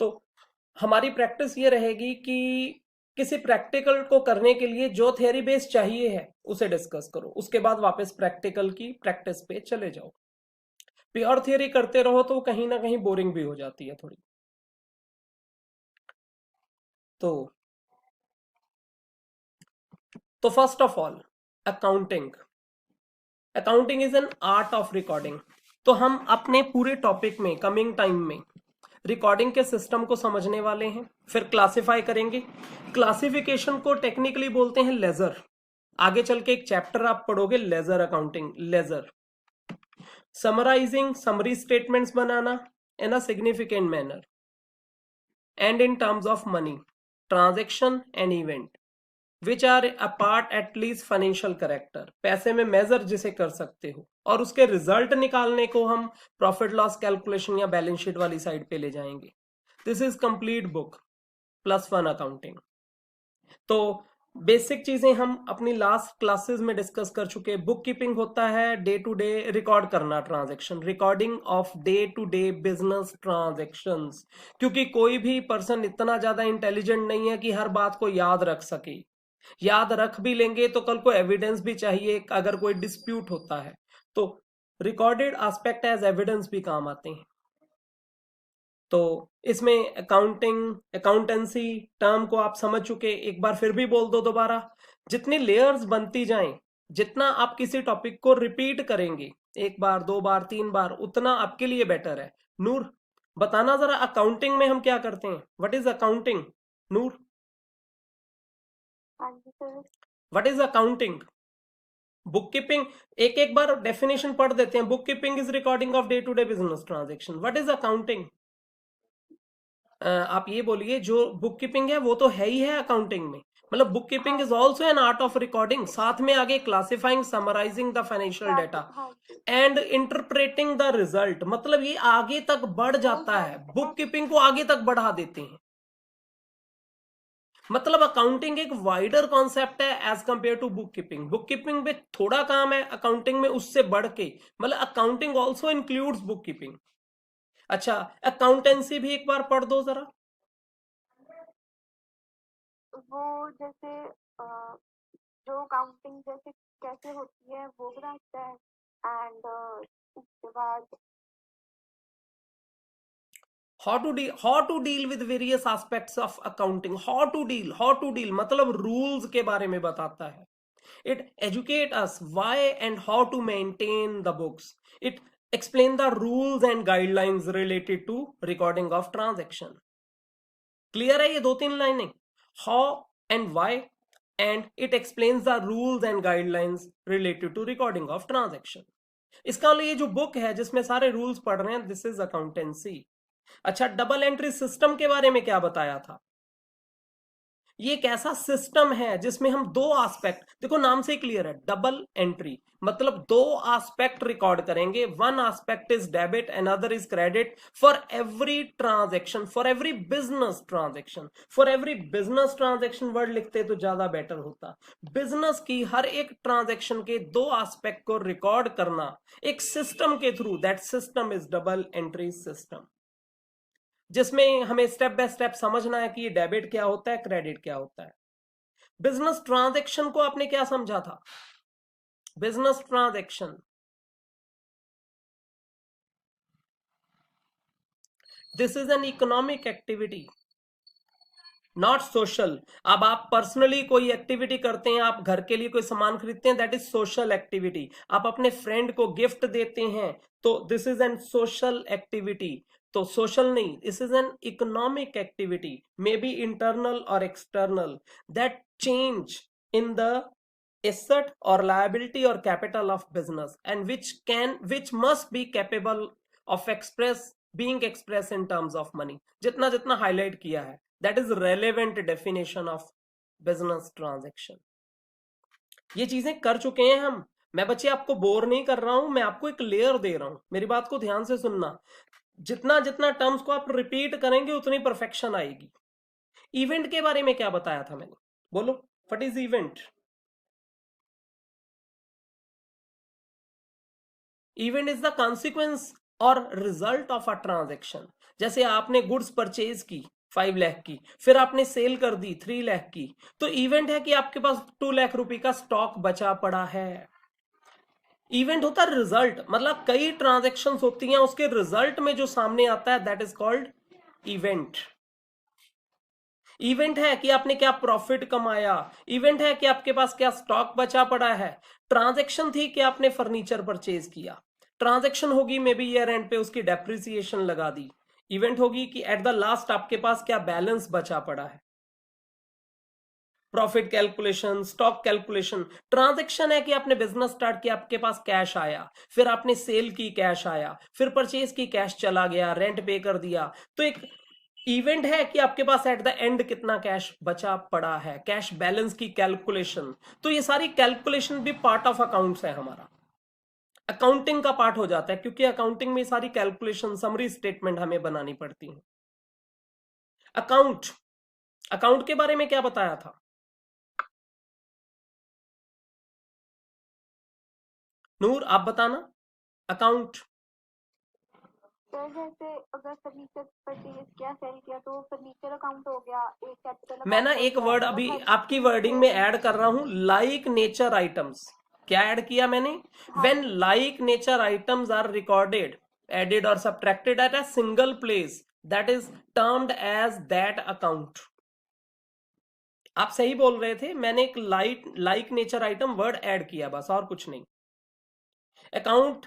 तो हमारी प्रैक्टिस ये रहेगी कि किसी प्रैक्टिकल को करने के लिए जो थ्योरी बेस चाहिए है उसे डिस्कस करो, उसके बाद वापस प्रैक्टिकल की प्रैक्टिस पे चले जाओ। प्योर थ्योरी करते रहो तो कहीं ना कहीं बोरिंग भी हो जाती है थोड़ी। तो first of all, accounting. Accounting is an art of recording. तो हम अपने पूरे टॉपिक में कमिंग टाइम में रिकॉर्डिंग के सिस्टम को समझने वाले हैं, फिर क्लासिफाई करेंगे। क्लासिफिकेशन को टेक्निकली बोलते हैं लेजर। आगे चल के एक चैप्टर आप पढ़ोगे ledger accounting, ledger. Summarising, summary statements बनाना in a significant manner and in terms of money, transaction and event which are apart at least financial character, पैसे में मेजर जिसे कर सकते हो, और उसके रिजल्ट निकालने को हम प्रॉफिट लॉस कैलकुलेशन या बैलेंस शीट वाली साइड पे ले जाएंगे। This is complete book +1 accounting. तो बेसिक चीजें हम अपनी लास्ट क्लासेस में डिस्कस कर चुके हैं। बुक कीपिंग होता है डे टू डे रिकॉर्ड करना transaction, recording of day to day business transactions. क्योंकि कोई भी पर्सन इतना ज्यादा इंटेलिजेंट नहीं है कि हर बात को याद रख सके। याद रख भी लेंगे तो कल को एविडेंस भी चाहिए अगर कोई डिस्प्यूट होता है, तो रिकॉर्डेड एस्पेक्ट एज एविडेंस भी काम आते हैं। तो इसमें अकाउंटिंग, अकाउंटेंसी टर्म को आप समझ चुके। एक बार फिर भी बोल दो दोबारा, जितनी लेयर्स बनती जाएं, जितना आप किसी टॉपिक को रिपीट करेंगे, एक बार, दो बार, तीन बार, उतना आपके लिए बेटर है। नूर, बताना जरा अकाउंटिंग में हम क्या करते हैं? What is accounting? नूर, हाँ जी sir. What is accounting? Book keeping, एक एक बार डेफिनेशन पढ़ देते हैं। Book keeping is recording of day to day business transaction. What is accounting? आप ये बोलिए, जो बुक कीपिंग है वो तो है ही है अकाउंटिंग में। मतलब बुक कीपिंग हाँ is also an art of recording, साथ में आगे classifying, summarising the financial class, data हाँ जी। And interpreting the result. मतलब ये आगे तक बढ़ जाता है, बुक कीपिंग को आगे तक बढ़ा देते हैं। मतलब अकाउंटिंग एक वाइडर कॉन्सेप्ट है as compare to book keeping. Book keeping में थोड़ा काम है, अकाउंटिंग में उससे बढ़ के, मतलब accounting also includes book keeping. अच्छा, अकाउंटेंसी भी एक बार पढ़ दो जरा। वो जैसे जो काउंटिंग जैसे कैसे होती है वो बनाता है। एंड उसके बाद how to deal with various aspects of accounting. How to deal मतलब रूल्स के बारे में बताता है। It educate us why and how to maintain the books. It explain the rules and guidelines related to recording of transaction. Clear है ये दो तीन लाइनें? How and why, and it explains the rules and guidelines related to recording of transaction. इसका लिए जो book है जिसमें सारे रूल्स पढ़ रहे हैं, दिस इज अकाउंटेंसी। अच्छा, डबल एंट्री सिस्टम के बारे में क्या बताया था? ये एक ऐसा सिस्टम है जिसमें हम दो एस्पेक्ट, देखो नाम से क्लियर है, डबल एंट्री मतलब दो एस्पेक्ट रिकॉर्ड करेंगे। One aspect is debit, another is credit for every transaction, for every business transaction. For every business transaction word लिखते तो ज्यादा बेटर होता। बिजनेस की हर एक ट्रांजेक्शन के दो एस्पेक्ट को रिकॉर्ड करना एक सिस्टम के through, that system is double entry system, जिसमें हमें स्टेप बाय स्टेप समझना है कि ये डेबिट क्या होता है, क्रेडिट क्या होता है। बिजनेस ट्रांजैक्शन को आपने क्या समझा था? Business transaction, this is an economic activity, not social. अब आप पर्सनली कोई एक्टिविटी करते हैं, आप घर के लिए कोई सामान खरीदते हैं, दैट इज सोशल एक्टिविटी। आप अपने फ्रेंड को गिफ्ट देते हैं, तो this is an social activity. तो सोशल नहीं, this is an economic activity, may be internal और external, that change in the asset or liability or capital of business, and which must be capable of being expressed in terms of money। जितना जितना highlight किया है, that is relevant definition of business transaction। ये चीजें कर चुके हैं हम। मैं बच्चे आपको बोर नहीं कर रहा हूं, मैं आपको एक लेयर दे रहा हूं, मेरी बात को ध्यान से सुनना। जितना जितना टर्म्स को आप रिपीट करेंगे उतनी परफेक्शन आएगी। इवेंट के बारे में क्या बताया था मैंने? बोलो, what is event? Event is the consequence और रिजल्ट ऑफ अ ट्रांजेक्शन, जैसे आपने गुड्स परचेज की 5 लाख की, फिर आपने सेल कर दी 3 लाख की, तो इवेंट है कि आपके पास 2 लाख रुपए का स्टॉक बचा पड़ा है। इवेंट होता है रिजल्ट, मतलब कई ट्रांजेक्शन होती हैं, उसके रिजल्ट में जो सामने आता है that is called event. Event है कि आपने क्या प्रॉफिट कमाया, इवेंट है कि आपके पास क्या स्टॉक बचा पड़ा है। ट्रांजैक्शन थी कि आपने फर्नीचर परचेज किया, ट्रांजैक्शन होगी मे बी ईयर एंड पे उसकी डेप्रिसिएशन लगा दी, इवेंट होगी कि एट द लास्ट आपके पास क्या बैलेंस बचा पड़ा है, profit calculation, stock calculation. Transaction है कि आपने बिजनेस स्टार्ट किया, आपके पास कैश आया, फिर आपने सेल की कैश आया, फिर परचेज की कैश चला गया, रेंट पे कर दिया। तो एक इवेंट है कि आपके पास एट द एंड कितना कैश बचा पड़ा है, कैश बैलेंस की कैलकुलेशन। तो ये सारी कैलकुलेशन भी पार्ट ऑफ अकाउंट्स है, हमारा अकाउंटिंग का पार्ट हो जाता है, क्योंकि अकाउंटिंग में सारी कैलकुलेशन, समरी स्टेटमेंट हमें बनानी पड़ती है। अकाउंट, अकाउंट के बारे में क्या बताया था नूर, आप बताना अकाउंट। सर जैसे अगर फर्नीचर परचेज किया, सेल किया, तो फर्नीचर अकाउंट हो गया, एक कैपिटल मैं ना अकाउंट हो एक गया, वर्ड और अभी हर आपकी चीज वर्डिंग को। में ऐड कर रहा हूं, लाइक नेचर आइटम्स। क्या ऐड किया मैंने? हाँ व्हेन जी। Like nature items are recorded, added और subtracted at a single place, that is termed as that account. आप सही बोल रहे थे, मैंने एक like nature item word add किया, बस और कुछ नहीं। Account,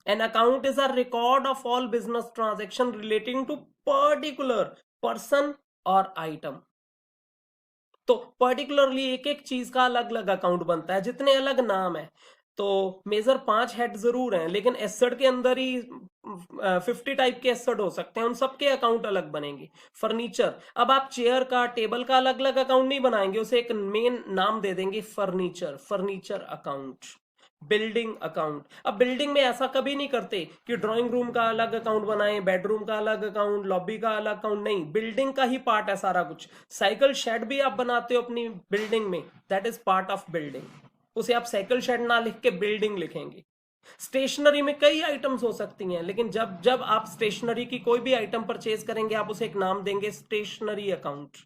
an account is a record of all business transaction relating to particular person or item। तो पर्टिकुलरली एक एक चीज का अलग अलग अकाउंट बनता है, जितने अलग नाम है। तो मेजर 5 हेड जरूर हैं, लेकिन एसेट के अंदर ही 50 टाइप के एसेट हो सकते हैं, उन सबके अकाउंट अलग बनेंगे। फर्नीचर, अब आप चेयर का, टेबल का अलग अलग अकाउंट नहीं बनाएंगे, उसे एक मेन नाम दे देंगे furniture, furniture account. Building account, अब बिल्डिंग में ऐसा कभी नहीं करते कि ड्राइंग रूम का अलग अकाउंट बनाएं, बेडरूम का अलग अकाउंट, लॉबी का अलग अकाउंट, नहीं, बिल्डिंग का ही पार्ट है सारा कुछ। साइकिल शेड भी आप बनाते हो अपनी बिल्डिंग में, that is part of building, उसे आप साइकिल शेड ना लिख के बिल्डिंग लिखेंगे। स्टेशनरी में कई आइटम्स हो सकती हैं, लेकिन जब जब आप स्टेशनरी की कोई भी आइटम परचेज करेंगे, आप उसे एक नाम देंगे स्टेशनरी अकाउंट।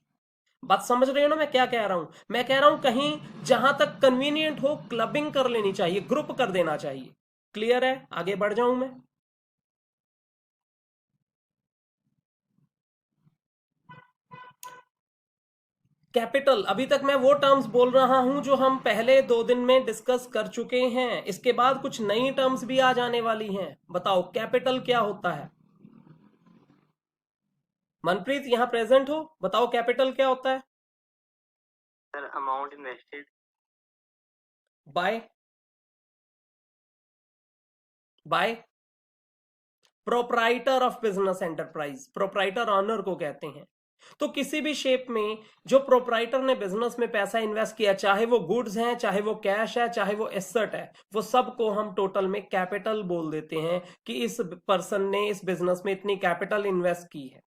बात समझ रहे हो ना मैं क्या कह रहा हूं? मैं कह रहा हूं कहीं जहां तक कन्वीनियंट हो क्लबिंग कर लेनी चाहिए, ग्रुप कर देना चाहिए। क्लियर है? आगे बढ़ जाऊं मैं। कैपिटल, अभी तक मैं वो टर्म्स बोल रहा हूं जो हम पहले 2 दिन में डिस्कस कर चुके हैं, इसके बाद कुछ नई टर्म्स भी आ जाने वाली हैं। बताओ कैपिटल क्या होता है? मनप्रीत यहां प्रेजेंट हो, बताओ कैपिटल क्या होता है? Sir amount invested by by proprietor of business enterprise, proprietor owner को कहते हैं। तो किसी भी शेप में जो प्रोप्राइटर ने बिजनेस में पैसा इन्वेस्ट किया, चाहे वो गुड्स हैं, चाहे वो कैश है, चाहे वो एसेट है, वो सबको हम टोटल में कैपिटल बोल देते हैं कि इस पर्सन ने इस बिजनेस में इतनी कैपिटल इन्वेस्ट की है।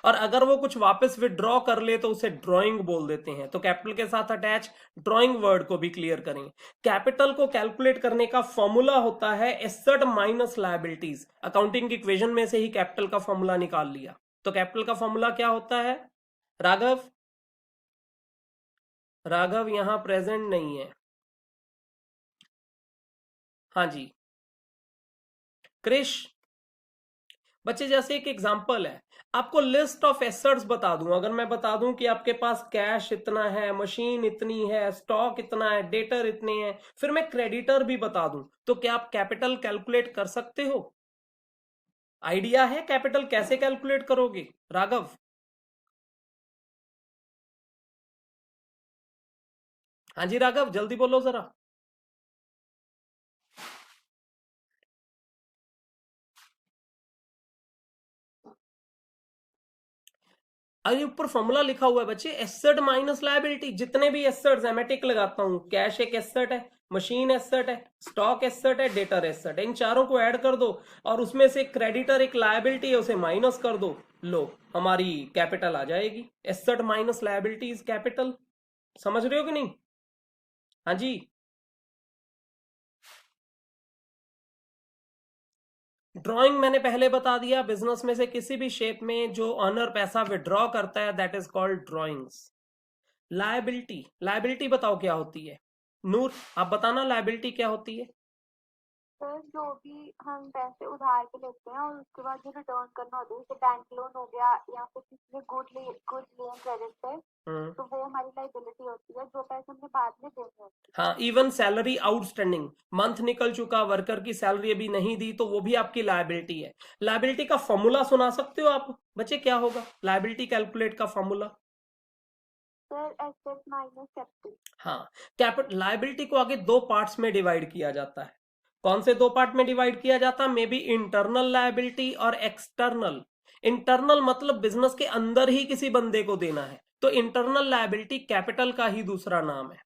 और अगर वो कुछ वापस विड्रॉ कर ले तो उसे ड्रॉइंग बोल देते हैं। तो कैपिटल के साथ अटैच ड्रॉइंग वर्ड को भी क्लियर करें। कैपिटल को कैलकुलेट करने का फॉर्मूला होता है एसेट माइनस लायबिलिटीज। अकाउंटिंग की इक्वेशन में से ही कैपिटल का फॉर्मूला निकाल लिया। तो कैपिटल का फॉर्मूला क्या होता है? राघव, राघव यहां प्रेजेंट नहीं है। हाँ जी क्रिश, बच्चे जैसे एक एग्जांपल है, आपको लिस्ट ऑफ एसेट्स बता दूं, अगर मैं बता दूं कि आपके पास कैश इतना है, मशीन इतनी है, स्टॉक इतना है, डेटर इतने हैं, फिर मैं क्रेडिटर भी बता दूं, तो क्या आप कैपिटल कैलकुलेट कर सकते हो? आइडिया है कैपिटल कैसे कैलकुलेट करोगे राघव? हाँ जी राघव, जल्दी बोलो जरा। अरे ऊपर फॉर्मूला लिखा हुआ है बच्चे, एसेट माइनस लायबिलिटी। जितने भी एसेट्स है मैं टिक लगाता हूं, कैश एक एसेट है, मशीन एसेट है, स्टॉक एसेट है, डेटर एसेट है, इन चारों को ऐड कर दो और उसमें से क्रेडिटर एक लायबिलिटी है उसे माइनस कर दो, लो हमारी कैपिटल आ जाएगी। Asset minus liability is capital. समझ रहे हो कि नहीं? हाँ जी ड्रॉइंग मैंने पहले बता दिया, बिजनेस में से किसी भी शेप में जो ऑनर पैसा विड्रॉ करता है that is called drawings. Liability, liability बताओ क्या होती है? नूर आप बताना लायबिलिटी क्या होती है? सर जो भी हम पैसे उधार पे लेते हैं और उसके बाद जो रिटर्न करना होता है, जैसे बैंक लोन हो गया या फिर किसी ने गुड लिए क्रेडिट पे, तो वो हमारी लाइबिलिटी होती है, जो पैसे हमने बाद में देने होते हैं। हाँ, इवन सैलरी आउटस्टैंडिंग, मंथ निकल चुका, वर्कर की सैलरी अभी नहीं दी, तो वो भी आपकी लायबिलिटी है। लायबिलिटी का फॉर्मूला सुना सकते हो आप बच्चे? क्या होगा लायबिलिटी कैलकुलेट का formula? Sir asset minus capital. हाँ, कैपिटल लायबिलिटी को आगे दो पार्ट्स में डिवाइड किया जाता है। कौन से दो पार्ट में डिवाइड किया जाता है? मे बी इंटरनल लायबिलिटी और एक्सटर्नल। इंटरनल मतलब बिजनेस के अंदर ही किसी बंदे को देना है, तो इंटरनल लायबिलिटी कैपिटल का ही दूसरा नाम है।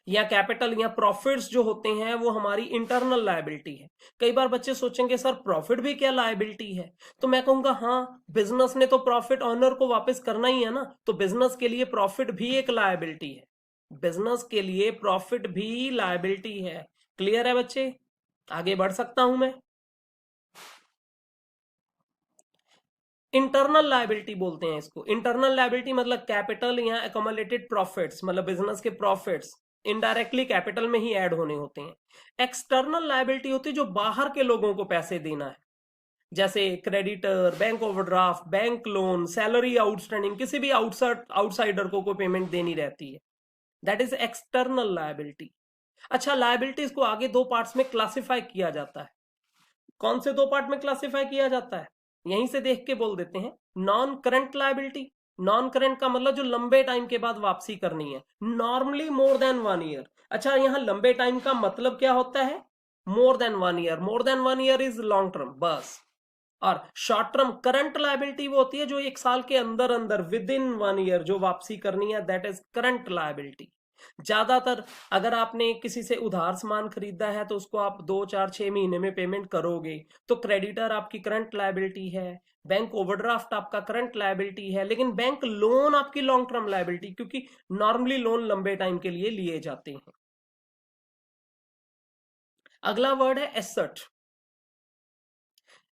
या कैपिटल या प्रॉफिट्स जो होते हैं वो हमारी इंटरनल लायबिलिटी है। कई बार बच्चे सोचेंगे सर प्रॉफिट भी क्या लायबिलिटी है? तो मैं कहूंगा हाँ, बिजनेस ने तो प्रॉफिट ऑनर को वापस करना ही है ना, तो बिजनेस के लिए प्रॉफिट भी एक लायबिलिटी है। बिजनेस के लिए प्रॉफिट भी लायबिलिटी है। क्लियर है बच्चे? आगे बढ़ सकता हूं मैं? इंटरनल लायबिलिटी बोलते हैं इसको। इंटरनल लायबिलिटी मतलब कैपिटल या अकोमोलेटेड प्रॉफिट्स, मतलब बिजनेस के प्रॉफिट्स इनडायरेक्टली कैपिटल में ही ऐड होने होते हैं। एक्सटर्नल लायबिलिटी होती है जो बाहर के लोगों को पैसे देना है, जैसे creditor, bank overdraft, bank loan, salary outstanding, किसी भी आउटसाइडर को कोई पेमेंट देनी रहती है, दैट इज एक्सटर्नल लायबिलिटी। अच्छा, लायबिलिटीज को आगे दो पार्ट्स में क्लासिफाई किया जाता है। कौन से दो पार्ट में क्लासिफाई किया जाता है? यहीं से देख के बोल देते हैं। Non current liability, non current का मतलब जो लंबे टाइम के बाद वापसी करनी है, नॉर्मली मोर देन 1 ईयर। अच्छा, यहां लंबे टाइम का मतलब क्या होता है? मोर than 1 year. More than 1 year is long term बस। और शॉर्ट टर्म करंट लायबिलिटी वो होती है जो 1 साल के अंदर अंदर विद इन 1 ईयर जो वापसी करनी है, दैट इज करंट लायबिलिटी। ज्यादातर अगर आपने किसी से उधार सामान खरीदा है तो उसको आप 2 4 6 महीने में पेमेंट करोगे, तो क्रेडिटर आपकी करंट लायबिलिटी है, बैंक ओवरड्राफ्ट आपका करंट लायबिलिटी है, लेकिन बैंक लोन आपकी लॉन्ग टर्म लायबिलिटी, क्योंकि नॉर्मली लोन लंबे टाइम के लिए लिए जाते हैं। अगला वर्ड है asset.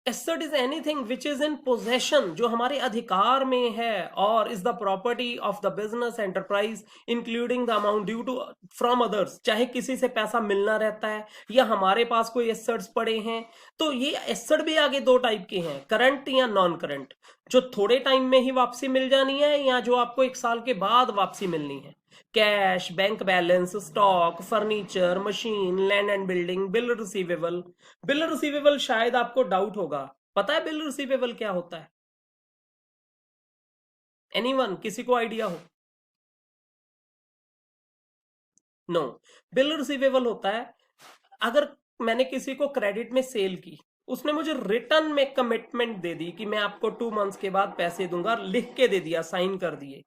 Asset is anything which is in possession, जो हमारे अधिकार में है, और is the property of the business enterprise including the amount due to from others. चाहे किसी से पैसा मिलना रहता है या हमारे पास कोई एसेट्स पड़े हैं, तो ये एसेट भी आगे दो टाइप के हैं, करंट या नॉन करंट, जो थोड़े टाइम में ही वापसी मिल जानी है या जो आपको 1 साल के बाद वापसी मिलनी है। Cash, bank balance, stock, furniture, machine, land and building, bill receivable. Bill receivable शायद आपको डाउट होगा, पता है बिल रिसीवेबल क्या होता है? एनीवन, किसी को आइडिया हो? नो, बिल रिसीवेबल होता है अगर मैंने किसी को क्रेडिट में सेल की, उसने मुझे रिटर्न में कमिटमेंट दे दी कि मैं आपको 2 मंथ्स के बाद पैसे दूंगा, लिख के दे दिया, साइन कर दिए,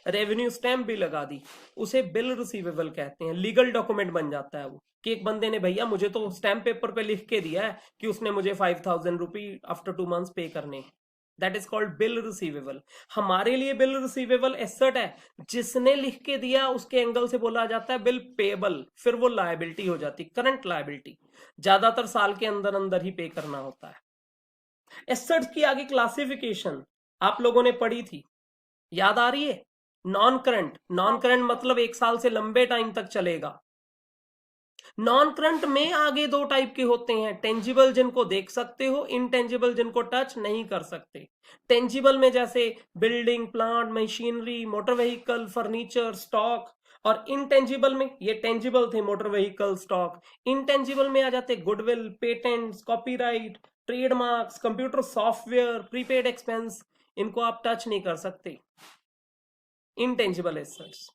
रेवेन्यू स्टैम्प भी लगा दी, उसे बिल रिसीवेबल कहते हैं। लीगल डॉक्यूमेंट बन जाता है वो, कि एक बंदे ने भैया मुझे तो स्टैम्प पेपर पे लिख के दिया है कि उसने मुझे 5,000 रुपी आफ्टर 2 मंथ्स पे करने हैं। That is called bill receivable. हमारे लिए बिल रिसीवेबल एसेट है, जिसने लिख के दिया उसके एंगल से बोला जाता है बिल पेबल, फिर वो लायबिलिटी हो जाती, करंट लायबिलिटी। ज्यादातर साल के अंदर अंदर ही पे करना होता है। एसेट्स की आगे क्लासिफिकेशन आप लोगों ने पढ़ी थी, याद आ रही है? नॉन करंट, नॉन करंट मतलब 1 साल से लंबे टाइम तक चलेगा। नॉन करंट में आगे दो टाइप के होते हैं, टेंजिबल जिनको देख सकते हो, इनटेंजिबल जिनको टच नहीं कर सकते। टेंजिबल में जैसे building, plant, machinery, motor vehicle, furniture, stock, और इनटेंजिबल में ये टेंजिबल थे, मोटर व्हीकल, स्टॉक। इनटेंजिबल में आ जाते goodwill, patents, copyright, trademarks, computer software, prepaid expense, इनको आप टच नहीं कर सकते, इनटेंजिबल एसेट्स।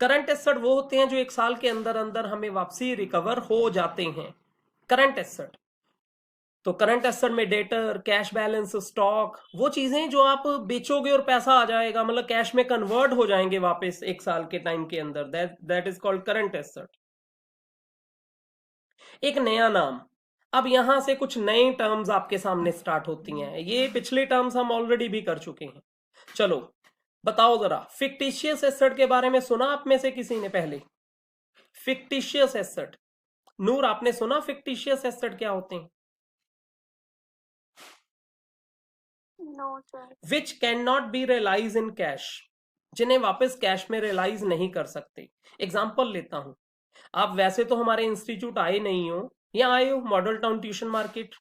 करंट एसेट वो होते हैं जो 1 साल के अंदर अंदर हमें वापसी रिकवर हो जाते हैं, करंट एसेट। तो करंट एसेट में डेटर, कैश बैलेंस, स्टॉक, वो चीजें जो आप बेचोगे और पैसा आ जाएगा, मतलब कैश में कन्वर्ट हो जाएंगे वापस 1 साल के टाइम के अंदर, that is called current asset. एक नया नाम, अब यहां से कुछ नई टर्म्स आपके सामने स्टार्ट होती हैं, ये पिछले टर्म्स हम ऑलरेडी भी कर चुके हैं। चलो बताओ जरा, फिक्टिशियस एसेट के बारे में सुना आप में से किसी ने पहले? फिक्टिशियस एसेट, नूर, आपने सुना फिक्टिशियस एसेट क्या होते हैं? No sir. Which can not be realise in cash, जिन्हें वापस कैश में रियलाइज नहीं कर सकते। एग्जाम्पल लेता हूं, आप वैसे तो हमारे इंस्टीट्यूट आए नहीं हो, या आए हो मॉडल टाउन ट्यूशन मार्केट?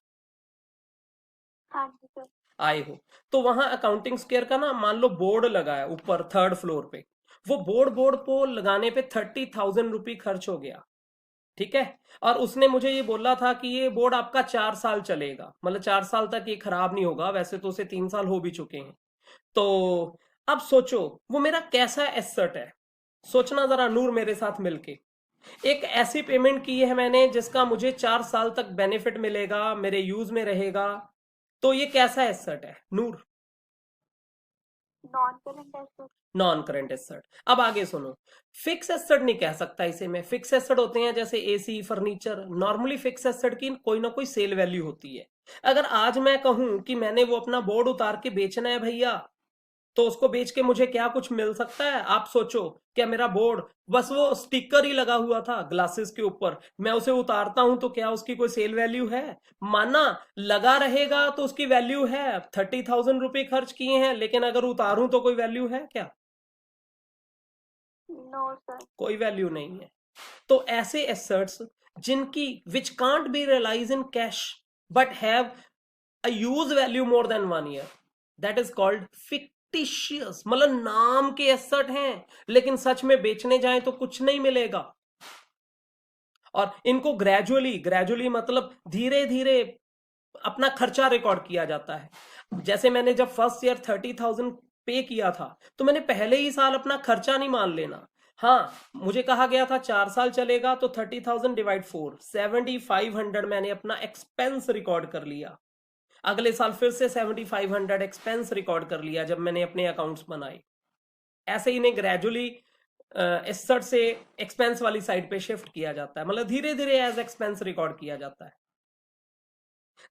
हाँ जी सर। आए हो, तो वहां अकाउंटिंग स्क्वायर का ना मान लो बोर्ड लगा है ऊपर 3rd फ्लोर पे। वो बोर्ड को लगाने पे 30,000 रुपये खर्च हो गया, ठीक है। और उसने मुझे ये बोला था कि ये बोर्ड आपका 4 साल चलेगा, मतलब 4 साल तक ये खराब नहीं होगा, वैसे तो उसे 3 साल हो भी चुके हैं। तो अब सोचो वो मेरा कैसा एसेट है, सोचना जरा नूर मेरे साथ मिलके। एक ऐसी पेमेंट की है मैंने जिसका मुझे 4 साल तक बेनिफिट मिलेगा, मेरे यूज में रहेगा, तो ये कैसा एसेट है Noor? Non current asset. Non current asset. अब आगे सुनो, फिक्स एसेट नहीं कह सकता इसे मैं। फिक्स एसेट होते हैं जैसे AC, furniture. Normally fix asset की कोई ना कोई सेल वैल्यू होती है। अगर आज मैं कहूं कि मैंने वो अपना बोर्ड उतार के बेचना है भैया, तो उसको बेच के मुझे क्या कुछ मिल सकता है? आप सोचो, क्या मेरा बोर्ड बस वो स्टिकर ही लगा हुआ था ग्लासेस के ऊपर, मैं उसे उतारता हूं तो क्या उसकी कोई सेल वैल्यू है? माना लगा रहेगा तो उसकी वैल्यू है, 30,000 रुपए खर्च किए हैं, लेकिन अगर उतारूं तो कोई वैल्यू है क्या? No sir. कोई वैल्यू नहीं है। तो ऐसे एसेट्स जिनकी which can't be realise in cash but have a use value more than 1 year, that is called fictitious. मतलब नाम के एसेट हैं, लेकिन सच में बेचने जाएं तो कुछ नहीं मिलेगा। और इनको ग्रेजुअली ग्रेजुअली मतलब धीरे धीरे अपना खर्चा रिकॉर्ड किया जाता है। जैसे मैंने जब फर्स्ट ईयर 30,000 पे किया था, तो मैंने पहले ही साल अपना खर्चा नहीं मान लेना। हाँ, मुझे कहा गया था 4 साल चलेगा, तो 30,000 डिवाइड 4, 7,500 मैंने अपना एक्सपेंस रिकॉर्ड कर लिया। अगले साल फिर से 7,500 एक्सपेंस रिकॉर्ड कर लिया जब मैंने अपने अकाउंट्स बनाए। ऐसे ही इन्हें ग्रेजुअली एसेट से एक्सपेंस वाली साइड पे शिफ्ट किया जाता है, मतलब धीरे धीरे एज एक्सपेंस रिकॉर्ड किया जाता है।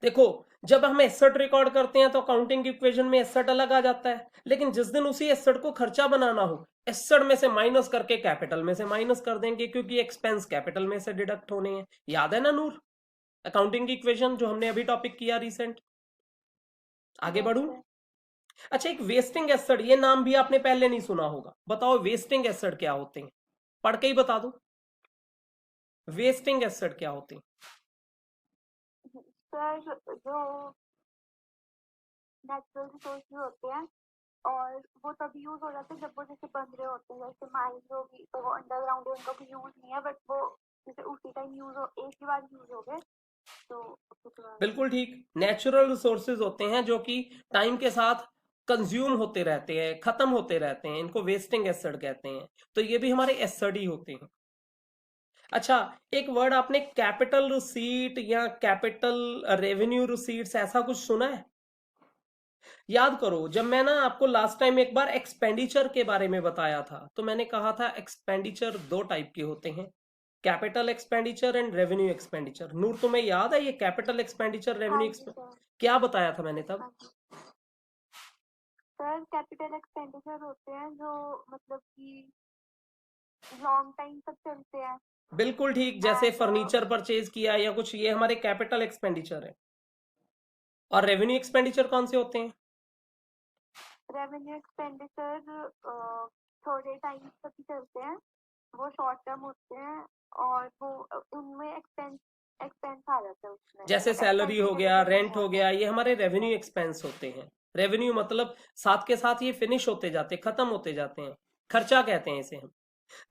देखो, जब हम एसेट रिकॉर्ड करते हैं तो अकाउंटिंग इक्वेशन में एसेट अलग आ जाता है, लेकिन जिस दिन उसी एसेट को खर्चा बनाना हो, एसेट में से माइनस करके कैपिटल में से माइनस कर देंगे, क्योंकि एक्सपेंस कैपिटल में से डिडक्ट होने हैं। याद है ना नूर अकाउंटिंग की इक्वेशन जो हमने अभी टॉपिक किया रिसेंट? आगे बढ़ूं? अच्छा, एक वेस्टिंग एसेट, ये नाम भी आपने पहले नहीं सुना होगा। बताओ वेस्टिंग एसेट क्या होते हैं? पढ़ के ही बता दो, वेस्टिंग एसेट क्या होते हैं? सर जो नेचुरल रिसोर्सेज होते हैं और वो तभी यूज हो जाते हैं जब वो जैसे बन रहे होते हैं, जैसे माइंस होगी तो वो अंडरग्राउंड है, उनका कोई यूज नहीं है, बट वो जैसे उसी टाइम यूज हो, एक ही बार यूज हो गए तो बिल्कुल ठीक, नेचुरल रिसोर्सेज होते हैं जो कि टाइम के साथ कंज्यूम होते रहते हैं, खत्म होते रहते हैं, इनको वेस्टिंग एसेट कहते हैं। तो ये भी हमारे एसेट ही होते हैं। अच्छा, एक वर्ड आपने कैपिटल रिसीट या कैपिटल रेवेन्यू रिसीट्स ऐसा कुछ सुना है? याद करो, जब मैं ना आपको लास्ट टाइम एक बार एक्सपेंडिचर के बारे में बताया था, तो मैंने कहा था एक्सपेंडिचर 2 टाइप के होते हैं, capital expenditure and revenue expenditure. Noor, तुम्हें याद है ये कैपिटल एक्सपेंडिचर, रेवेन्यू क्या बताया था मैंने तब? सर कैपिटल एक्सपेंडिचर होते हैं जो मतलब कि लॉन्ग टाइम तक चलते हैं। बिल्कुल ठीक, जैसे फर्नीचर परचेज किया या कुछ, ये हमारे कैपिटल एक्सपेंडिचर है। और रेवेन्यू एक्सपेंडिचर कौन से होते हैं? रेवेन्यू एक्सपेंडिचर थोड़े टाइम तक ही चलते हैं, वो शॉर्ट टर्म होते हैं और वो उनमें एक्सपेंस आ जाता है उसमें, जैसे सैलरी हो गया, रेंट हो गया, ये हमारे रेवेन्यू एक्सपेंस होते हैं। रेवेन्यू मतलब साथ के साथ ये फिनिश होते जाते, खत्म होते जाते हैं, खर्चा कहते हैं इसे हम।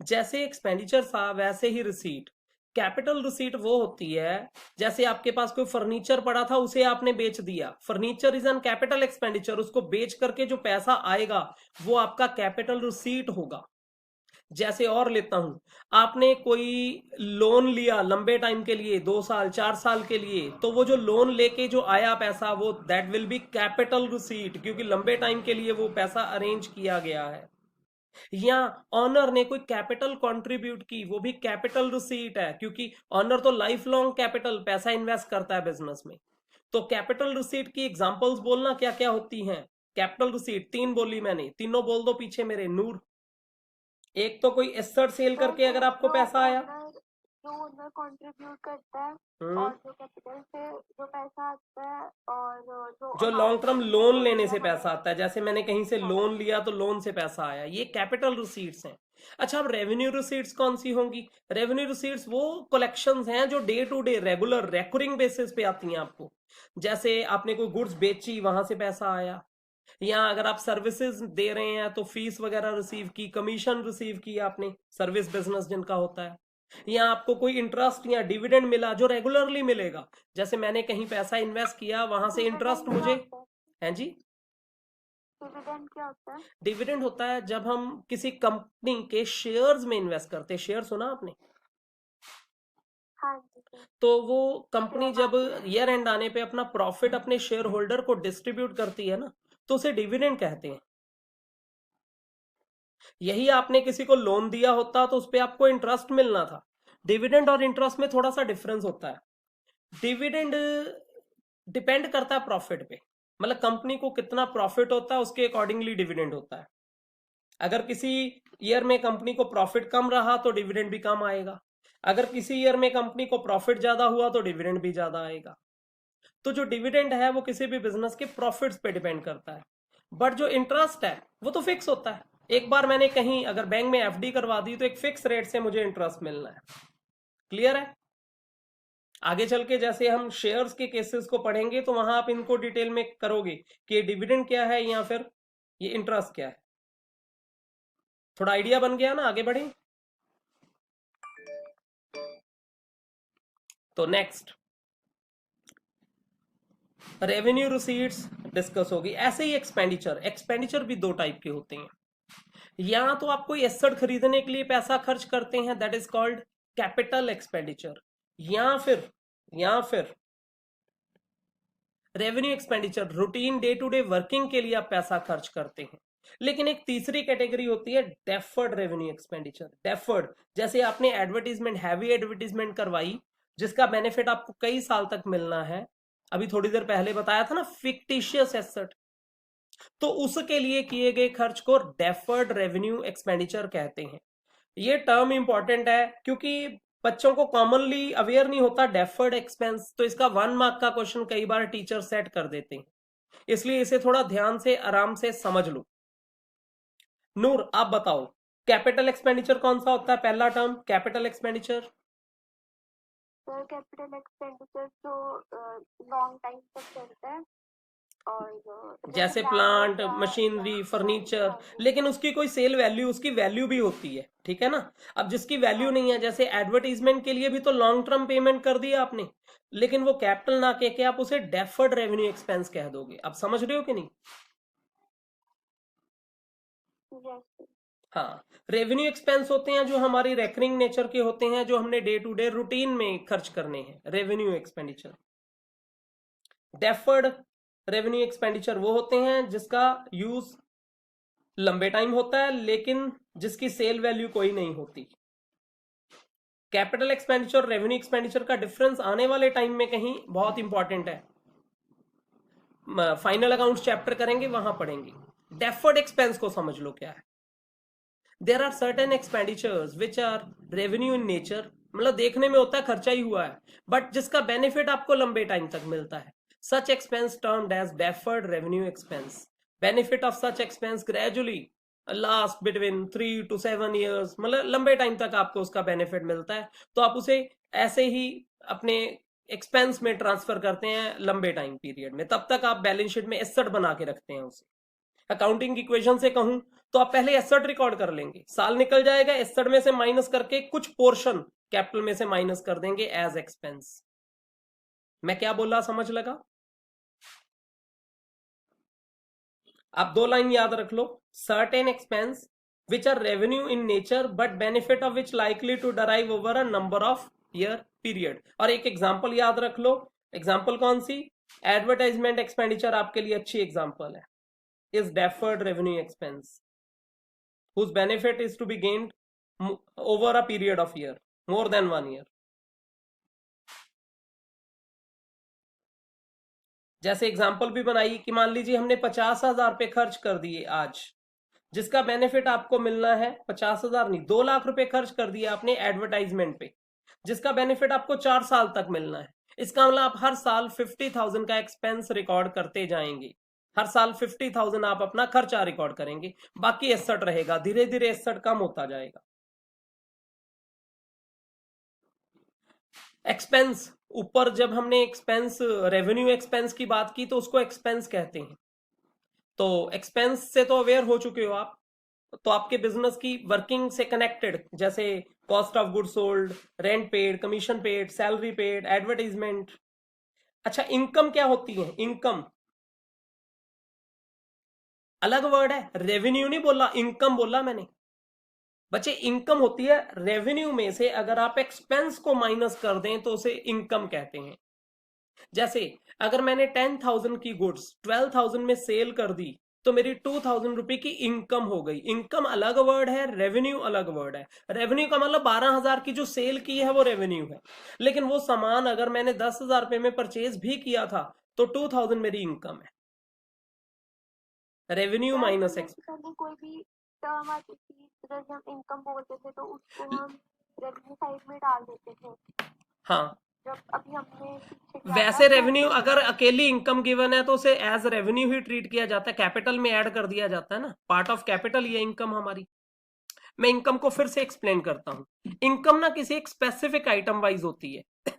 जैसे एक्सपेंडिचर था वैसे ही रिसीट, कैपिटल रिसीट वो होती है जैसे आपके पास कोई फर्नीचर पड़ा था, उसे आपने बेच दिया, furniture is an capital expenditure, उसको बेच करके जो पैसा आएगा वो आपका कैपिटल रिसीट होगा। जैसे और लेता हूं, आपने कोई लोन लिया लंबे टाइम के लिए, 2 साल 4 साल के लिए, तो वो जो लोन लेके जो आया पैसा, वो that will be capital receipt, क्योंकि लंबे टाइम के लिए वो पैसा अरेंज किया गया है। या ऑनर ने कोई कैपिटल कंट्रीब्यूट की, वो भी कैपिटल रिसीट है, क्योंकि ऑनर तो लाइफ लॉन्ग कैपिटल पैसा इन्वेस्ट करता है बिजनेस में। तो कैपिटल रिसीट की एग्जांपल्स बोलना क्या क्या होती हैं। कैपिटल रिसीट 3 बोली मैंने, तीनों बोल दो पीछे मेरे। नूर, एक तो कोई एसेट सेल करके अगर आपको पैसा आया, जो ओनर कंट्रीब्यूट करता है और जो कैपिटल से जो पैसा आता है और जो लॉन्ग टर्म लोन लेने से पैसा आता है, जैसे मैंने कहीं से लोन लिया तो लोन से पैसा आया, ये कैपिटल रिसीट्स हैं। अच्छा, अब रेवेन्यू रिसीट्स कौन सी होंगी? रेवेन्यू रिसीट्स वो कलेक्शंस हैं जो day to day regular recurring basis पे आती हैं आपको। जैसे आपने कोई गुड्स बेची, वहां से पैसा आया, या अगर आप सर्विसेज दे रहे हैं तो फीस वगैरह रिसीव की, कमीशन रिसीव की आपने, सर्विस बिजनेस जिनका होता है, या आपको कोई इंटरेस्ट या डिविडेंड मिला जो रेगुलरली मिलेगा। जैसे मैंने कहीं पैसा इन्वेस्ट किया, वहां से इंटरेस्ट मुझे है जी। डिविडेंड क्या होता है? डिविडेंड होता है जब हम किसी कंपनी के शेयर्स में इन्वेस्ट करते हैं। शेयर सुना आपने? हाँ जी। तो वो कंपनी जब ईयर एंड आने पे अपना प्रॉफिट अपने शेयर होल्डर को डिस्ट्रीब्यूट करती है ना, तो उसे डिविडेंड कहते हैं। यही आपने किसी को लोन दिया होता तो उस पर आपको इंटरेस्ट मिलना था। डिविडेंड और इंटरेस्ट में थोड़ा सा डिफरेंस होता है। डिविडेंड डिपेंड करता है प्रॉफिट पे, मतलब कंपनी को कितना प्रॉफिट होता है उसके अकॉर्डिंगली डिविडेंड होता है। अगर किसी ईयर में कंपनी को प्रॉफिट कम रहा तो डिविडेंड भी कम आएगा, अगर किसी ईयर में कंपनी को प्रॉफिट ज्यादा हुआ तो डिविडेंड भी ज्यादा आएगा। तो जो डिविडेंड है वो किसी भी बिजनेस के प्रॉफिट्स पे डिपेंड करता है, बट जो इंटरेस्ट है वो तो फिक्स होता है। एक बार मैंने कहीं अगर बैंक में एफडी करवा दी तो एक फिक्स रेट से मुझे इंटरेस्ट मिलना है। क्लियर है? आगे चल के जैसे हम शेयर्स के केसेस को पढ़ेंगे तो वहां आप इनको डिटेल में करोगे कि डिविडेंड क्या है या फिर ये इंटरेस्ट क्या है। थोड़ा आइडिया बन गया ना? आगे बढ़े तो नेक्स्ट रेवेन्यू रिसीट्स डिस्कस होगी। ऐसे ही एक्सपेंडिचर भी दो टाइप के होते हैं। या तो आप कोई एसेट खरीदने के लिए पैसा खर्च करते हैं, that is called capital expenditure, या फिर revenue expenditure, routine day to day working के लिए आप पैसा खर्च करते हैं। लेकिन एक तीसरी कैटेगरी होती है डेफर्ड रेवेन्यू एक्सपेंडिचर। डेफर्ड, जैसे आपने एडवर्टीजमेंट, हैवी एडवर्टीजमेंट करवाई जिसका बेनिफिट आपको कई साल तक मिलना है, अभी थोड़ी देर पहले बताया था ना, फिक्टिशियस एसेट, तो उसके लिए किए गए खर्च को डेफर्ड रेवेन्यू एक्सपेंडिचर कहते हैं। ये टर्म इंपॉर्टेंट है क्योंकि बच्चों को कॉमनली अवेयर नहीं होता डेफर्ड एक्सपेंस, तो इसका 1 मार्क का क्वेश्चन कई बार टीचर सेट कर देते हैं, इसलिए इसे थोड़ा ध्यान से आराम से समझ लो। नूर आप बताओ कैपिटल एक्सपेंडिचर कौन सा होता है? पहला term capital expenditure. Sir capital expenditure जो लॉन्ग टाइम तक चलता है, और जैसे प्लांट, मशीनरी, फर्नीचर, लेकिन उसकी कोई सेल वैल्यू, उसकी वैल्यू भी होती है, ठीक है ना। अब जिसकी वैल्यू नहीं है, जैसे एडवर्टीजमेंट के लिए भी तो लॉन्ग टर्म पेमेंट कर दिया आपने, लेकिन वो कैपिटल ना कह के आप उसे डेफर्ड रेवेन्यू एक्सपेंस कह दोगे। अब समझ रहे हो कि नहीं? हाँ, रेवेन्यू एक्सपेंस होते हैं जो हमारी रेकरिंग नेचर के होते हैं, जो हमने डे टू डे रूटीन में खर्च करने हैं, revenue expenditure. Deferred revenue expenditure वो होते हैं जिसका यूज लंबे टाइम होता है लेकिन जिसकी सेल वैल्यू कोई नहीं होती। कैपिटल एक्सपेंडिचर, रेवेन्यू एक्सपेंडिचर का डिफरेंस आने वाले टाइम में कहीं बहुत इंपॉर्टेंट है, फाइनल अकाउंट्स चैप्टर करेंगे वहां पढ़ेंगे। डेफर्ड एक्सपेंस को समझ लो क्या है। There are certain expenditures which are revenue in nature, मतलब देखने में होता है खर्चा ही हुआ है, बट जिसका बेनिफिट आपको लंबे टाइम तक मिलता है। Such expense termed as deferred revenue expense. Benefit of such expense gradually last between 3 to 7 years, मतलब लंबे टाइम तक आपको उसका बेनिफिट मिलता है, तो आप उसे ऐसे ही अपने एक्सपेंस में ट्रांसफर करते हैं लंबे टाइम पीरियड में, तब तक आप बैलेंस शीट में एसेट बना के रखते हैं उसे। अकाउंटिंग इक्वेशन से कहूं तो आप पहले एसेट रिकॉर्ड कर लेंगे, साल निकल जाएगा, एसेट में से माइनस करके कुछ पोर्शन कैपिटल में से माइनस कर देंगे एज एक्सपेंस। मैं क्या बोला, समझ लगा? आप दो लाइन याद रख लो, certain expense which are revenue in nature but benefit of which likely to derive over a number of year period. और एक एग्जांपल याद रख लो, एग्जांपल कौन सी? एडवर्टाइजमेंट एक्सपेंडिचर आपके लिए अच्छी एग्जांपल है, is deferred revenue expense whose benefit is to be gained over a period of year, more than 1 year. जैसे एग्जाम्पल भी बनाई कि मान लीजिए हमने 50,000 रुपए खर्च कर दिए आज, जिसका बेनिफिट आपको मिलना है 50,000 नहीं, 2 लाख रुपए खर्च कर दिए आपने एडवर्टाइजमेंट पे, जिसका बेनिफिट आपको 4 साल तक मिलना है। इसका मतलब आप हर साल 50,000 का एक्सपेंस रिकॉर्ड करते जाएंगे, हर साल 50,000 आप अपना खर्चा रिकॉर्ड करेंगे, बाकी एसेट रहेगा, धीरे धीरे एसेट कम होता जाएगा। एक्सपेंस, ऊपर जब हमने एक्सपेंस, रेवेन्यू एक्सपेंस की बात की तो उसको एक्सपेंस कहते हैं। तो एक्सपेंस से तो अवेयर हो चुके हो आप, तो आपके बिजनेस की वर्किंग से कनेक्टेड, जैसे cost of good sold, rent paid, commission paid, salary paid, advertisement. अच्छा, इनकम क्या होती है? इनकम अलग वर्ड है, रेवेन्यू नहीं बोला, इनकम बोला मैंने। बच्चे, इनकम होती है रेवेन्यू में से अगर आप एक्सपेंस को माइनस कर दें तो उसे इनकम कहते हैं। जैसे अगर मैंने 10,000 की गुड्स 12,000 में सेल कर दी तो मेरी 2,000 रुपए की इनकम हो गई। इनकम अलग वर्ड है, रेवेन्यू अलग वर्ड है। रेवेन्यू का मतलब 12,000 की जो सेल की है वो रेवेन्यू है, लेकिन वो सामान अगर मैंने 10,000 रुपए में परचेज भी किया था तो 2,000 मेरी इनकम है। Revenue minus expense. कोई भी टर्म आती थी जब हम इनकम बोलते थे तो उसको हम रेवेन्यू साइड में डाल देते थे। हाँ, जब अभी हमने वैसे रेवेन्यू अगर अकेली इनकम गिवन है तो उसे एज रेवेन्यू ही ट्रीट किया जाता है, कैपिटल में ऐड कर दिया जाता है ना, पार्ट ऑफ कैपिटल ये इनकम हमारी। मैं इनकम को फिर से एक्सप्लेन करता हूं। इनकम ना किसी एक स्पेसिफिक आइटम वाइज होती है।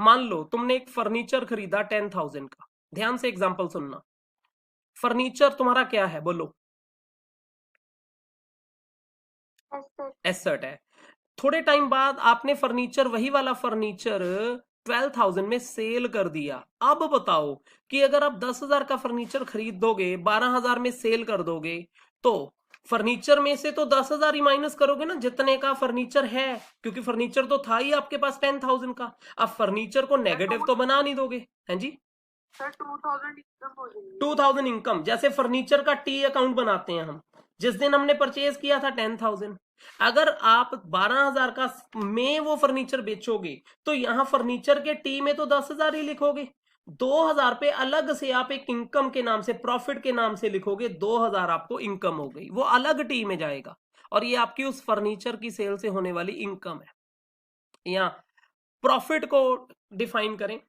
मान लो तुमने एक फर्नीचर खरीदा 10,000 का, ध्यान से एग्जांपल सुनना। फर्नीचर तुम्हारा क्या है बोलो? एसेट है। थोड़े टाइम बाद आपने फर्नीचर, वही वाला फर्नीचर 12,000 में सेल कर दिया। अब बताओ कि अगर आप 10,000 का फर्नीचर खरीद दोगे, 12,000 में सेल कर दोगे, तो फर्नीचर में से तो 10,000 ही माइनस करोगे ना जितने का फर्नीचर है, क्योंकि फर्नीचर तो था ही आपके पास 10,000 का। अब फर्नीचर को नेगेटिव तो बना नहीं दोगे, हैं जी? सर 2,000 इनकम हो जाएगी। 2,000 इनकम, जैसे फर्नीचर का टी अकाउंट बनाते हैं हम। जिस दिन हमने परचेज किया था 10,000, अगर आप 12,000 का में वो फर्नीचर बेचोगे तो यहां फर्नीचर के टी में तो 10,000 ही लिखोगे। 2,000 पे अलग से आप एक इनकम के नाम से, प्रॉफिट के नाम से लिखोगे, 2,000 आपको इनकम हो गई, वो अलग टी में जाएगा और ये आपकी उस फर्नीचर की सेल से होने वाली इनकम है। यहां प्रॉफिट को डिफाइन करें,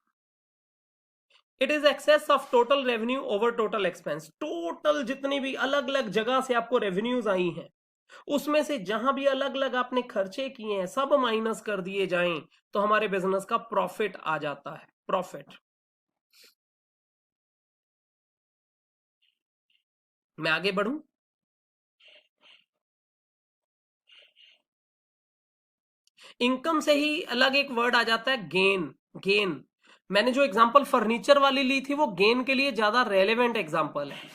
it is excess of total revenue over total expense. Total जितनी भी अलग अलग जगह से आपको रेवेन्यूज आई हैं उसमें से जहां भी अलग अलग आपने खर्चे किए हैं सब माइनस कर दिए जाएं तो हमारे बिजनेस का प्रॉफिट आ जाता है। प्रॉफिट। मैं आगे बढ़ूं? इनकम से ही अलग एक वर्ड आ जाता है, गेन। गेन, मैंने जो एग्जांपल फर्नीचर वाली ली थी वो गेन के लिए ज्यादा रेलेवेंट एग्जांपल है।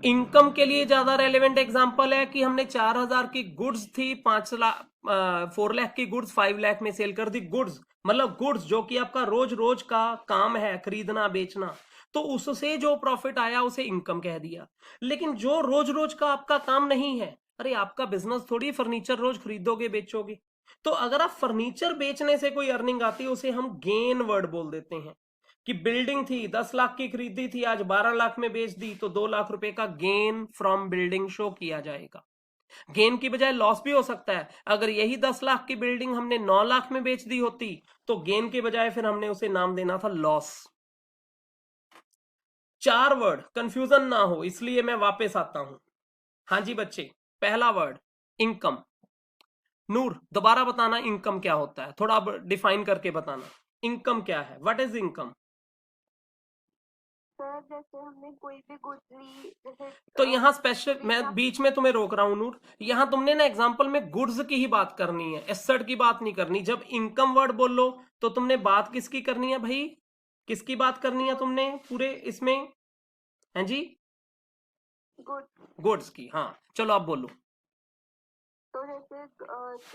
इनकम के लिए ज्यादा रेलेवेंट एग्जांपल है कि हमने 4,000 की गुड्स थी, 5 लाख 4 लाख की गुड्स 5 लाख में सेल कर दी। गुड्स मतलब गुड्स जो कि आपका रोज रोज का काम है, खरीदना बेचना, तो उससे जो प्रॉफिट आया उसे इनकम कह दिया। लेकिन जो रोज रोज का आपका काम नहीं है, अरे आपका बिजनेस थोड़ी फर्नीचर रोज खरीदोगे बेचोगे, तो अगर आप फर्नीचर बेचने से कोई अर्निंग आती है उसे हम गेन वर्ड बोल देते हैं। कि बिल्डिंग थी 10 लाख की खरीदी थी, आज 12 लाख में बेच दी तो 2 लाख रुपए का गेन फ्रॉम बिल्डिंग शो किया जाएगा। गेन की बजाय लॉस भी हो सकता है। अगर यही 10 लाख की बिल्डिंग हमने 9 लाख में बेच दी होती तो गेन के बजाय फिर हमने उसे नाम देना था लॉस। 4 वर्ड, कंफ्यूजन ना हो इसलिए मैं वापस आता हूं। हाँ जी बच्चे, पहला वर्ड इनकम। नूर दोबारा बताना इनकम क्या होता है, थोड़ा डिफाइन करके बताना इनकम क्या है। What is income? सर जैसे हमने कोई भी गुड्स ली, जैसे तो यहाँ स्पेशल, मैं बीच में तुम्हें रोक रहा हूं नूर, यहाँ तुमने ना एग्जांपल में गुड्स की ही बात करनी है, एसेट की बात नहीं करनी। जब इनकम वर्ड बोलो तो तुमने बात किसकी करनी है भाई? किसकी बात करनी है तुमने पूरे इसमें? हैं जी? गुड्स की। हाँ चलो आप बोलो। तो जैसे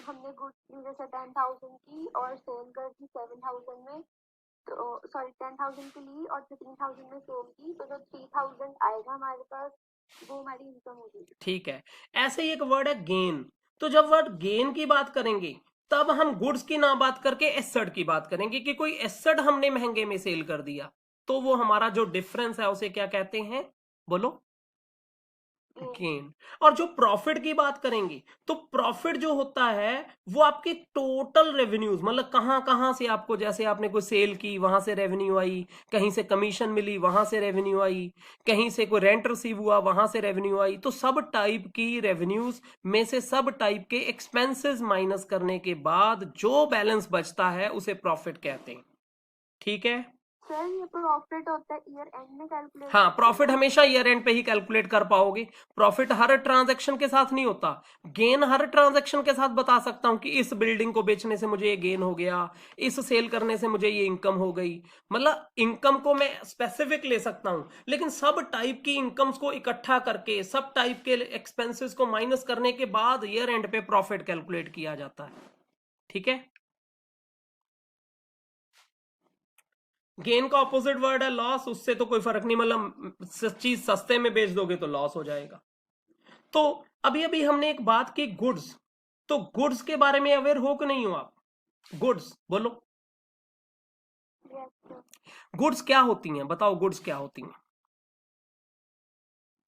हमने गुड्स ली जैसे 10,000 की और सेल कर दी 7,000 में, तो सॉरी 10,000 की ली और 15,000 में सेल की, तो जो 3,000 आएगा हमारे पास वो हमारी इनकम होगी। ठीक है, ऐसे ही एक वर्ड है गेन। तो जब वर्ड गेन की बात करेंगे तब हम गुड्स की ना बात करके एसेट की बात करेंगे कि कोई एसेट हमने महंगे में सेल कर दिया तो वो हमारा जो डिफरेंस है उसे क्या कहते हैं बोलो? गेन। और जो प्रॉफिट की बात करेंगे तो प्रॉफिट जो होता है वो आपके टोटल रेवेन्यूज, मतलब कहां कहां से आपको, जैसे आपने कोई सेल की वहां से रेवेन्यू आई, कहीं से कमीशन मिली वहां से रेवेन्यू आई, कहीं से कोई रेंट रिसीव हुआ वहां से रेवेन्यू आई, तो सब टाइप की रेवेन्यूज में से सब टाइप के एक्सपेंसेस माइनस करने के बाद जो बैलेंस बचता है उसे प्रॉफिट कहते हैं। ठीक है सर ये प्रॉफिट होता है ईयर एंड में कैलकुलेट? हाँ, प्रॉफिट हमेशा ईयर एंड पे ही कैलकुलेट कर पाओगे। प्रॉफिट हर ट्रांजैक्शन के साथ नहीं होता, गेन हर ट्रांजैक्शन के साथ बता सकता हूं कि इस बिल्डिंग को बेचने से मुझे ये गेन हो गया, इस सेल करने से मुझे ये इनकम हो गई, मतलब इनकम को मैं स्पेसिफिक ले सकता हूं, लेकिन सब टाइप की इनकम्स को इकट्ठा करके सब टाइप के एक्सपेंसेस को माइनस करने के बाद ईयर एंड पे प्रॉफिट कैलकुलेट किया जाता है। ठीक है, गेन का ऑपोजिट वर्ड है लॉस, उससे तो कोई फर्क नहीं, मतलब चीज सस्ते में बेच दोगे तो लॉस हो जाएगा। तो अभी अभी हमने एक बात की गुड्स, तो गुड्स के बारे में अवेयर हो कि नहीं हो आप? गुड्स बोलो, यस सर। गुड्स क्या होती हैं, बताओ गुड्स क्या होती हैं?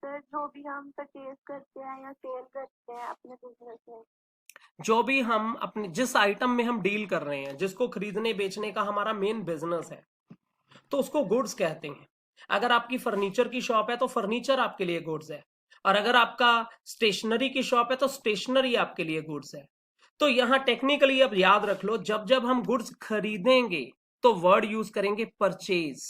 सर जो भी हम परचेज करते हैं या सेल करते हैं अपने बिजनेस में, जो भी हम अपने जिस आइटम में हम डील कर रहे हैं, जिसको खरीदने बेचने का हमारा मेन बिजनेस है, तो उसको गुड्स कहते हैं। अगर आपकी फर्नीचर की शॉप है तो फर्नीचर आपके लिए गुड्स है, और अगर आपका स्टेशनरी की शॉप है तो स्टेशनरी आपके लिए गुड्स है। तो यहां टेक्निकली अब याद रख लो, जब जब हम गुड्स खरीदेंगे तो वर्ड यूज करेंगे परचेज।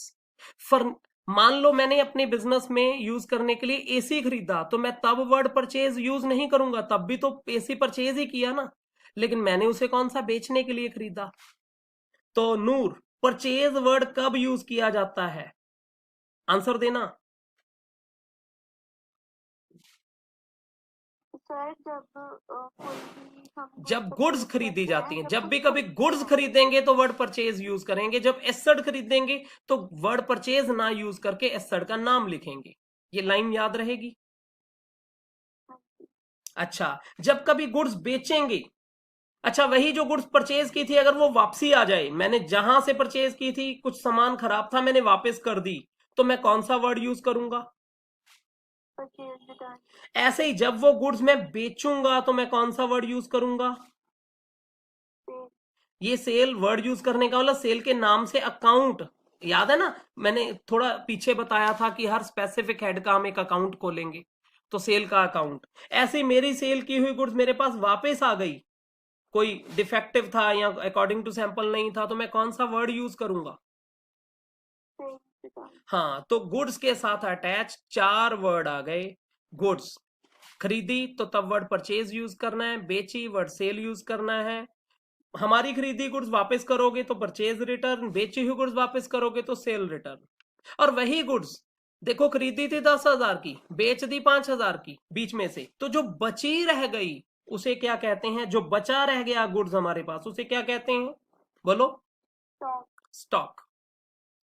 फर मान लो मैंने अपने बिजनेस में यूज करने के लिए एसी खरीदा, तो मैं तब वर्ड परचेज यूज नहीं करूंगा, तब भी तो एसी परचेज ही किया ना, लेकिन मैंने उसे कौन सा बेचने के लिए खरीदा। तो नूर, परचेज वर्ड कब यूज किया जाता है, आंसर देना। सर जब कोई भी हम जब गुड्स परचेज खरीदी करते जाती हैं, हैं, जब जब कुछ भी कभी खरीदते गुड्स हैं। खरीदेंगे तो वर्ड परचेज यूज करेंगे, जब एसेट खरीदेंगे तो वर्ड परचेज ना यूज करके एसेट का नाम लिखेंगे। ये लाइन याद रहेगी। अच्छा, जब कभी गुड्स बेचेंगे, अच्छा वही जो गुड्स परचेज की थी अगर वो वापसी आ जाए, मैंने जहां से परचेज की थी कुछ सामान खराब था मैंने वापस कर दी, तो मैं कौन सा वर्ड यूज करूंगा? Purchase return. ऐसे ही जब वो गुड्स मैं बेचूंगा तो मैं कौन सा वर्ड यूज करूंगा? ये सेल वर्ड यूज करने का मतलब सेल के नाम से अकाउंट, याद है ना, मैंने थोड़ा पीछे बताया था कि हर स्पेसिफिक हेड का हम एक अकाउंट खोलेंगे, तो सेल का अकाउंट। ऐसे ही मेरी सेल की हुई गुड्स मेरे पास वापस आ गई, कोई डिफेक्टिव था या अकॉर्डिंग टू सैंपल नहीं था, तो मैं कौन सा वर्ड यूज करूंगा? हाँ, तो गुड्स के साथ अटैच 4 वर्ड आ गए। गुड्स खरीदी तो तब वर्ड परचेज यूज करना है, बेची वर्ड सेल यूज करना है, हमारी खरीदी गुड्स वापस करोगे तो परचेज रिटर्न, बेची हुई गुड्स वापस करोगे तो सेल रिटर्न। और वही गुड्स देखो खरीदी थी 10,000 की, बेच दी 5,000 की बीच में से, तो जो बची रह गई उसे क्या कहते हैं? जो बचा रह गया गुड्स हमारे पास उसे क्या कहते हैं, बोलो? स्टॉक।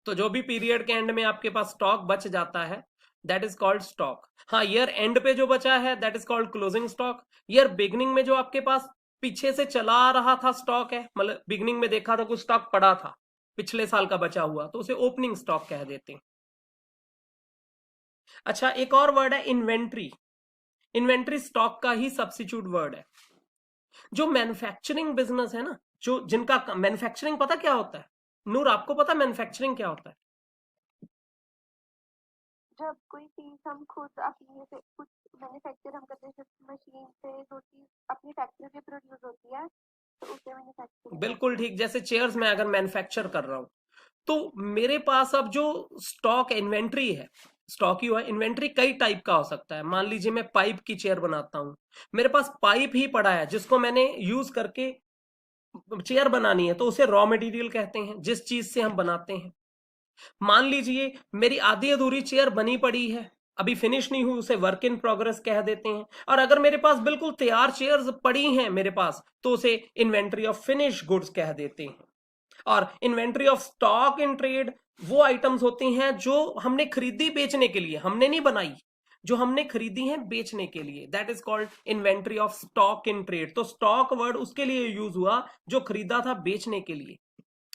तो जो भी पीरियड के एंड में आपके पास स्टॉक बच जाता है दैट इज कॉल्ड स्टॉक। हाँ, ईयर एंड पे जो बचा है that is called closing stock. Year beginning में जो आपके पास पीछे से चला आ रहा था स्टॉक है, मतलब बिगनिंग में देखा था कुछ स्टॉक पड़ा था पिछले साल का बचा हुआ, तो उसे ओपनिंग स्टॉक कह देते हैं। अच्छा, एक और वर्ड है इन्वेंट्री। इन्वेंट्री स्टॉक का ही सब्स्टिट्यूट वर्ड है। जो मैन्युफैक्चरिंग बिजनेस है ना, जो जिनका मैन्युफैक्चरिंग पता क्या होता है? नूर आपको पता मैन्युफैक्चरिंग क्या होता है? जब कोई चीज हम खुद अपनी से कुछ मैन्युफैक्चर हम करते हैं मशीन से, जो चीज अपनी फैक्ट्री में प्रोड्यूस होती है तो उसे मैन्युफैक्चरिंग। बिल्कुल ठीक, जैसे चेयर्स में अगर मैन्युफैक्चर कर रहा हूं तो मेरे पास अब जो स्टॉक इन्वेंट्री है, स्टॉक ही हुआ, इन्वेंट्री कई टाइप का हो सकता है। मान लीजिए मैं पाइप की चेयर बनाता हूं, मेरे पास पाइप ही पड़ा है जिसको मैंने यूज करके चेयर बनानी है, तो उसे रॉ मटेरियल कहते हैं, जिस चीज से हम बनाते हैं। मान लीजिए मेरी आधी अधूरी चेयर बनी पड़ी है, अभी फिनिश नहीं हुई, उसे वर्क इन प्रोग्रेस कह देते हैं। और अगर मेरे पास बिल्कुल तैयार चेयर्स पड़ी हैं मेरे पास, तो उसे इन्वेंट्री ऑफ फिनिश गुड्स कह देते हैं। और inventory of stock in trade वो आइटम्स होती हैं जो हमने खरीदी बेचने के लिए, हमने नहीं बनाई, जो हमने खरीदी हैं बेचने के लिए, that is called inventory of stock in trade. तो स्टॉक वर्ड उसके लिए यूज हुआ जो खरीदा था बेचने के लिए,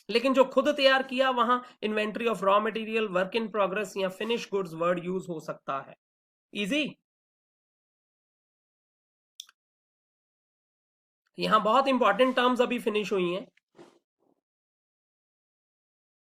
लेकिन जो खुद तैयार किया वहां inventory of raw material, work in progress या फिनिश गुड्स वर्ड यूज हो सकता है। इजी। यहाँ बहुत इंपॉर्टेंट टर्म्स अभी फिनिश हुई हैं.